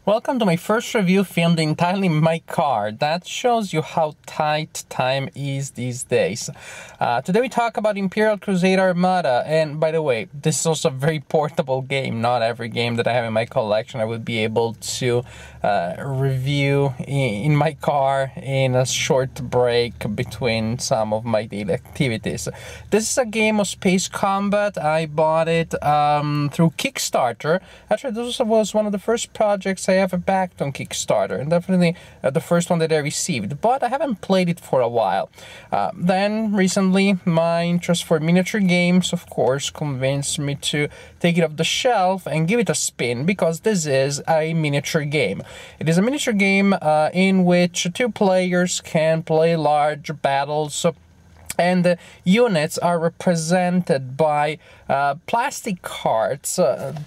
Welcome to my first review filmed entirely in my car. That shows you how tight time is these days. Today we talk about Imperial Crusade Armada, and by the way, this is also a very portable game. Not every game that I have in my collection I would be able to review in my car in a short break between some of my daily activities. This is a game of space combat. I bought it through Kickstarter. Actually, this was one of the first projects I ever backed on Kickstarter, and definitely the first one that I received, but I haven't played it for a while. Then recently my interest for miniature games, of course, convinced me to take it off the shelf and give it a spin, because this is a miniature game. It is a miniature game in which two players can play large battles, and the units are represented by plastic cards.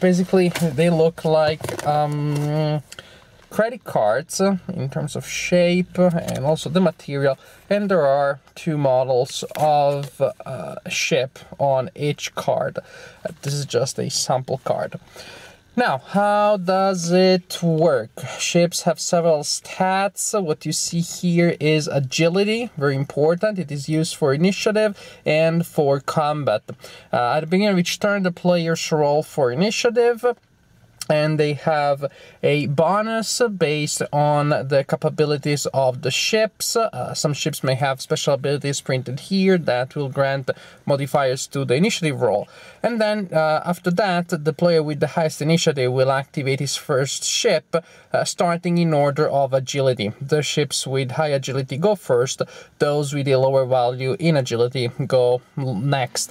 Basically, they look like credit cards in terms of shape and also the material. And there are two models of a ship on each card. This is just a sample card. Now, how does it work? Ships have several stats. What you see here is agility, very important. It is used for initiative and for combat. At the beginning of each turn, the players roll for initiative, and they have a bonus based on the capabilities of the ships. Some ships may have special abilities printed here that will grant modifiers to the initiative roll. And then after that, the player with the highest initiative will activate his first ship, starting in order of agility. The ships with high agility go first, those with a lower value in agility go next.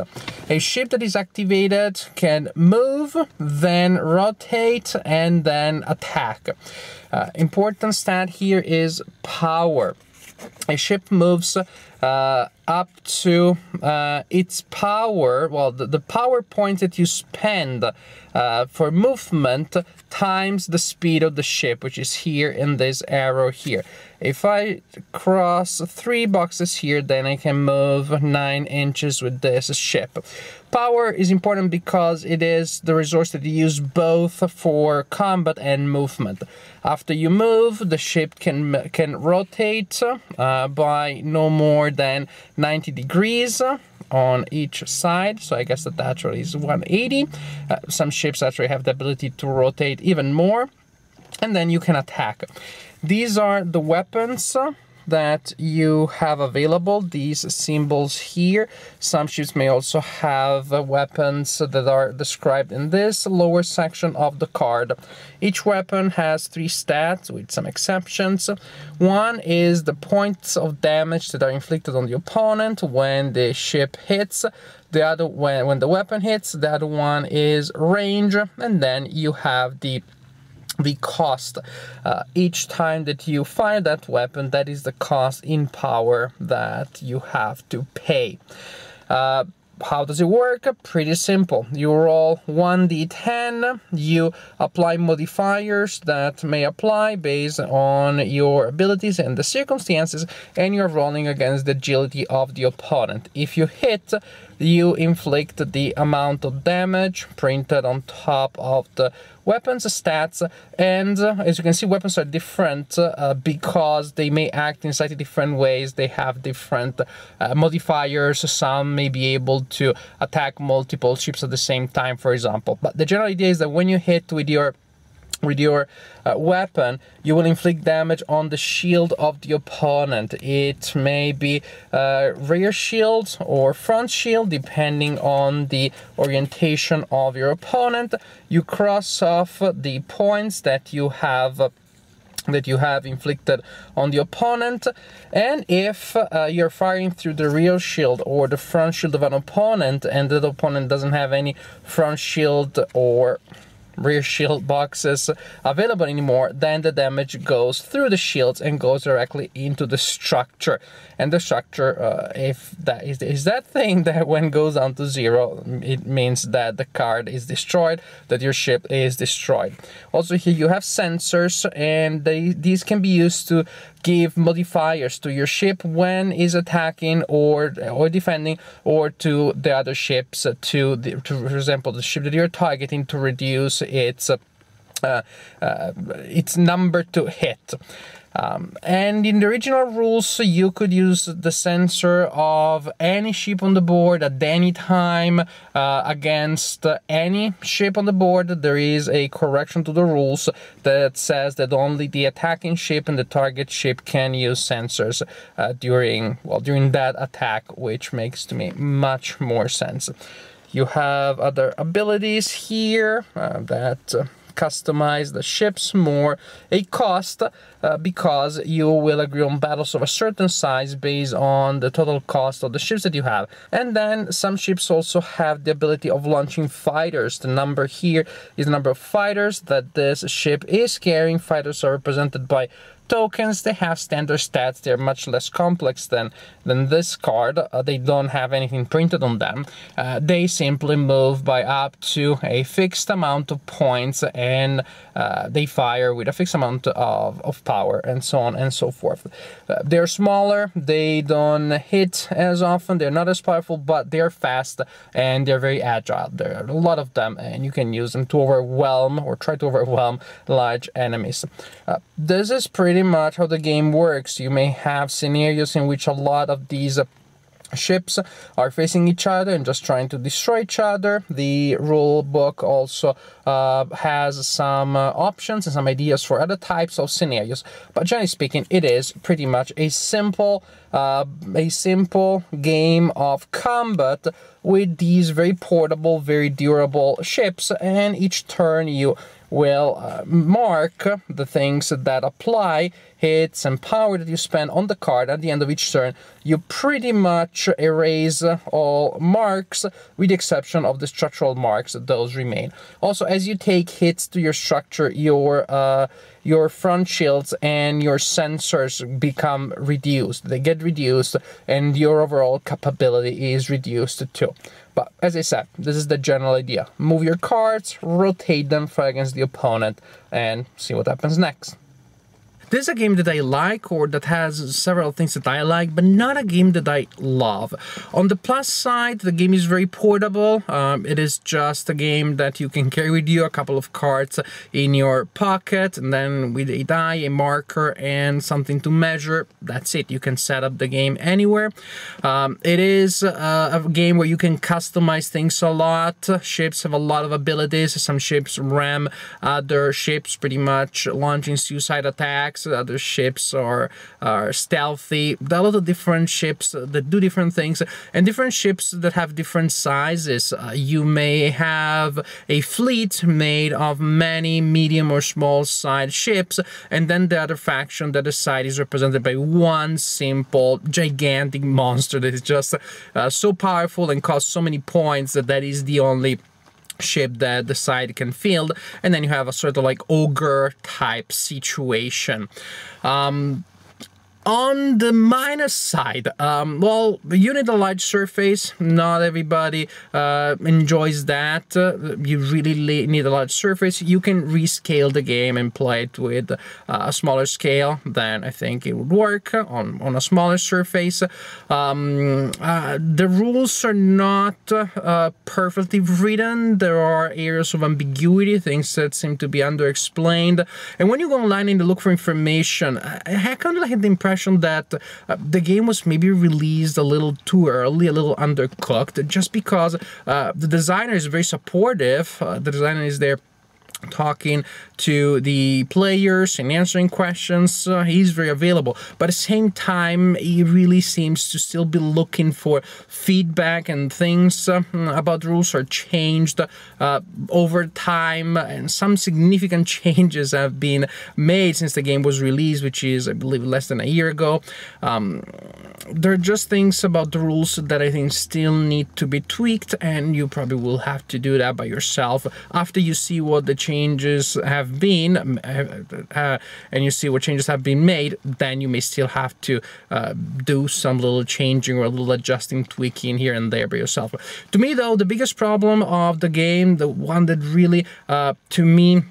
A ship that is activated can move, then rotate, and then attack. Important stat here is power. A ship moves up to its power, well, the power points that you spend for movement times the speed of the ship, which is here in this arrow here. If I cross 3 boxes here, then I can move 9 inches with this ship. Power is important because it is the resource that you use both for combat and movement. After you move, the ship can rotate by no more than 90 degrees on each side, so I guess that actually is 180. Some ships actually have the ability to rotate even more, and then you can attack. These are the weapons that you have available, these symbols here. Some ships may also have weapons that are described in this lower section of the card. Each weapon has 3 stats, with some exceptions. One is the points of damage that are inflicted on the opponent when the ship hits. The other, when the weapon hits. The other one is range, and then you have the cost. Each time that you fire that weapon, that is the cost in power that you have to pay. How does it work? Pretty simple. You roll 1d10, you apply modifiers that may apply based on your abilities and the circumstances, and you're rolling against the agility of the opponent. If you hit, you inflict the amount of damage printed on top of the weapons stats, and as you can see, weapons are different because they may act in slightly different ways. They have different modifiers. Some may be able to attack multiple ships at the same time, for example. But the general idea is that when you hit with your weapon, you will inflict damage on the shield of the opponent. It may be rear shield or front shield, depending on the orientation of your opponent. You cross off the points that you have inflicted on the opponent, and if you're firing through the rear shield or the front shield of an opponent, and the opponent doesn't have any front shield or rear shield boxes available anymore, then the damage goes through the shields and goes directly into the structure. And the structure, if that is that thing that when goes down to 0, it means that the card is destroyed, that your ship is destroyed. Also here you have sensors, and these can be used to give modifiers to your ship when is attacking or defending, or to the other ships, for example, the ship that you're targeting, to reduce its its number to hit. And in the original rules, you could use the sensor of any ship on the board at any time against any ship on the board. There is a correction to the rules that says that only the attacking ship and the target ship can use sensors during that attack, which makes to me much more sense. You have other abilities here that customize the ships more, a cost because you will agree on battles of a certain size based on the total cost of the ships that you have. And then some ships also have the ability of launching fighters. The number here is the number of fighters that this ship is carrying. Fighters are represented by tokens. They have standard stats. They're much less complex than this card. They don't have anything printed on them. They simply move by up to a fixed amount of points, and they fire with a fixed amount of power, and so on and so forth. They're smaller. They don't hit as often. They're not as powerful, but they're fast and they're very agile. There are a lot of them, and you can use them to overwhelm or try to overwhelm large enemies. This is pretty much how the game works. You may have scenarios in which a lot of these ships are facing each other and just trying to destroy each other. The rule book also has some options and some ideas for other types of scenarios, but generally speaking, it is pretty much a simple game of combat with these very portable, very durable ships, and each turn you will mark the things that apply, hits and power that you spend on the card. At the end of each turn, you pretty much erase all marks with the exception of the structural marks. Those remain. Also, as you take hits to your structure, your front shields and your sensors become reduced. They get reduced and your overall capability is reduced too. But as I said, this is the general idea. Move your cards, rotate them, fight against the opponent, and see what happens next. This is a game that I like, or that has several things that I like, but not a game that I love. On the plus side, the game is very portable. It is just a game that you can carry with you, a couple of cards in your pocket, and then with a die, a marker, and something to measure. That's it. You can set up the game anywhere. It is a game where you can customize things a lot. Ships have a lot of abilities. Some ships ram other ships, pretty much launching suicide attacks. Other ships are stealthy. There are a lot of different ships that do different things, and different ships that have different sizes. You may have a fleet made of many medium or small size ships, and then the other faction, the other side, is represented by one simple gigantic monster that is just so powerful and costs so many points that is the only ship that the side can field. And then you have a sort of like ogre type situation. On the minus side, well, you need a large surface. Not everybody enjoys that. You really need a large surface. You can rescale the game and play it with a smaller scale. Then I think it would work on a smaller surface. The rules are not perfectly written. There are areas of ambiguity, things that seem to be underexplained. And when you go online and look for information, I kind of had the impression that the game was maybe released a little too early, a little undercooked, just because the designer is very supportive. The designer is there talking to the players and answering questions. He's very available, but at the same time he really seems to still be looking for feedback, and things about the rules are changed over time, and some significant changes have been made since the game was released, which is, I believe, less than a year ago. There are just things about the rules that I think still need to be tweaked, and you probably will have to do that by yourself after you see what the changes have been, and you see what changes have been made. Then you may still have to do some little changing or a little adjusting, tweaking here and there by yourself. To me, though, the biggest problem of the game, the one that really, to me,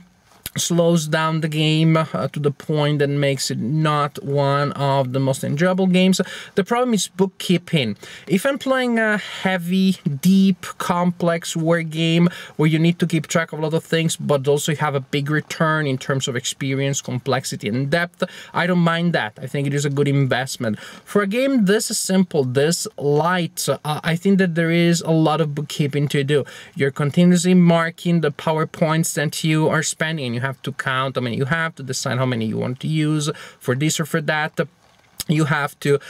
slows down the game to the point that makes it not one of the most enjoyable games. The problem is bookkeeping. If I'm playing a heavy, deep, complex war game where you need to keep track of a lot of things, but also have a big return in terms of experience, complexity, and depth, I don't mind that. I think it is a good investment. For a game this simple, this light, I think that there is a lot of bookkeeping to do. You're continuously marking the power points that you are spending, and you have to count how many you have to decide how many you want to use for this or for that. You have to,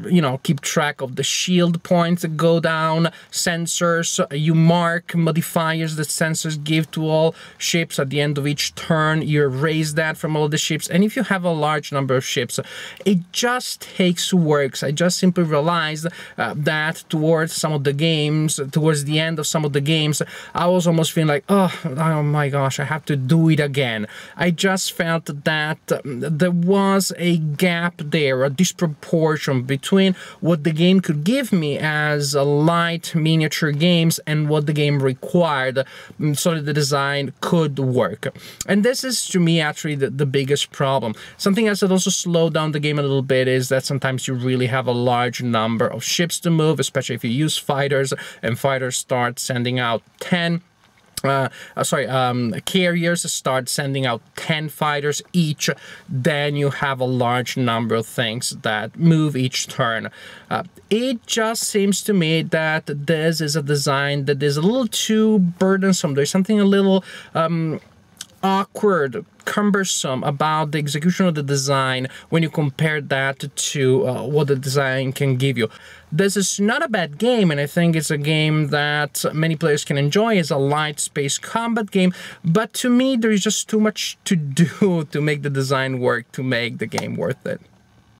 you know, keep track of the shield points that go down, sensors. You mark modifiers that sensors give to all ships at the end of each turn. You erase that from all the ships. And if you have a large number of ships, it just takes work. I just simply realized that towards some of the games, towards the end of some of the games, I was almost feeling like, oh my gosh, I have to do it again. I just felt that there was a gap there, a disproportion between what the game could give me as a light miniature games and what the game required so that the design could work. And this is, to me, actually the biggest problem. Something else that also slowed down the game a little bit is that sometimes you really have a large number of ships to move, especially if you use fighters, and fighters start sending out 10 carriers start sending out 10 fighters each, then you have a large number of things that move each turn. It just seems to me that this is a design that is a little too burdensome. There's something a little awkward, cumbersome about the execution of the design when you compare that to what the design can give you. This is not a bad game, and I think it's a game that many players can enjoy as a light space combat game, but to me there is just too much to do to make the design work, to make the game worth it.